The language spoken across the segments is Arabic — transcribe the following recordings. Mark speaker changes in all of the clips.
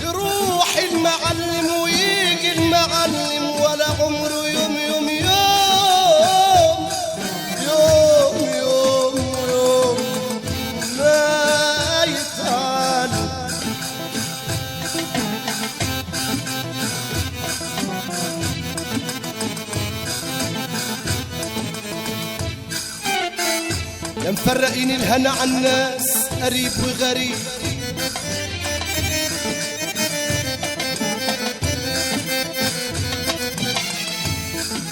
Speaker 1: يروح المعلم ويجي المعلم ولا عمره يوم يوم يوم يوم يوم يوم ما يتعلم. يا مفرقين الهنا عالناس قريب وغريب،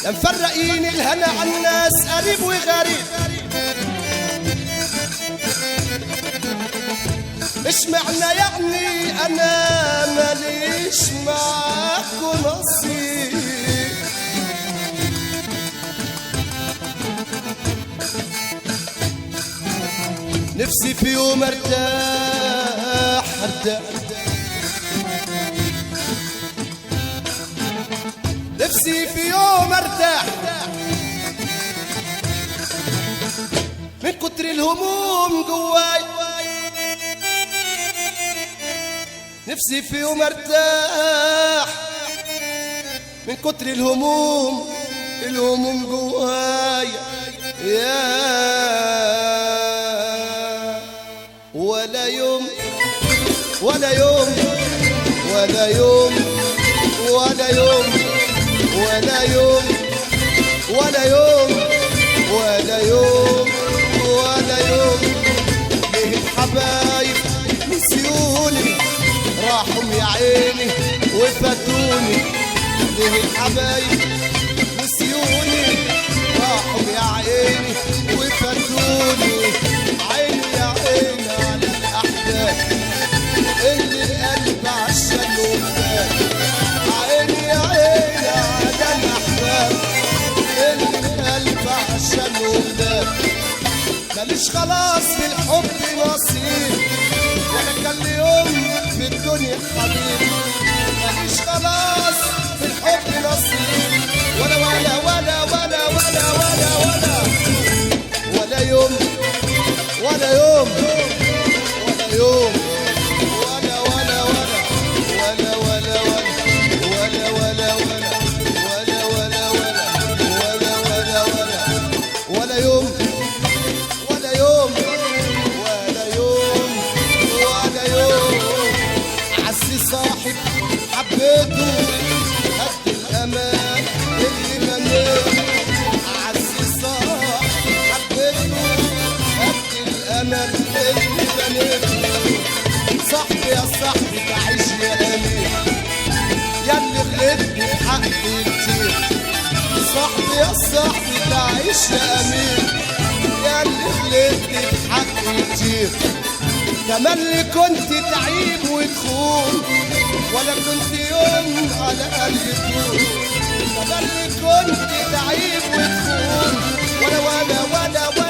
Speaker 1: يا مفرقين الهنا عالناس قريب وغريب. مش معنى يعني انا ماليش معاكوا نصيب. نفسي في يوم ارتاح ارتاح، نفسي في يوم ارتاح من كتر الهموم جواي. نفسي في يوم ارتاح من كتر الهموم جواي. يا ولا يوم ولا يوم ولا يوم ولا يوم ولا يوم ولا يوم ولا يوم ولا يوم ليه الحبايب نسيوني راحوا يا عيني وفاتوني. ليه الحبايب نسيوني راحوا يا عيني وفاتوني. عيني يا عيني على الأحباب اللي القلب عشانهم فات. عيني يا عيني على الأحباب اللي القلب عشانهم فات. ماليش خلاص في الحب نصيب ولا كان لي يوم في الدنيا حبيب. ماليش خلاص في الحب نصيب ولا ولا ولا ولا ولا ولا ولا ولا يوم ولا يوم ولا يوم ولا ولا ولا ولا ولا ولا ولا ولا ولا ولا ولا ولا ولا يوم ولا يوم ولا يوم ولا يوم. عسي صاحب حبيته قد الأمان اللي بنيته. عسي صاحب حبيته قد الأمان اللي بنيته. صاحبي يا صاحبي تعيش يا أمين ياللي غلطني في حقي كتير. صاحبي يا صاحبي تعيش يا أمين ياللي غلطني في حقي كتير. تملي كنت تعيب وتخون ولا كنت يوم على قلبي تقول. تملي كنت تعيب وتخون ولا ولا ولا ولا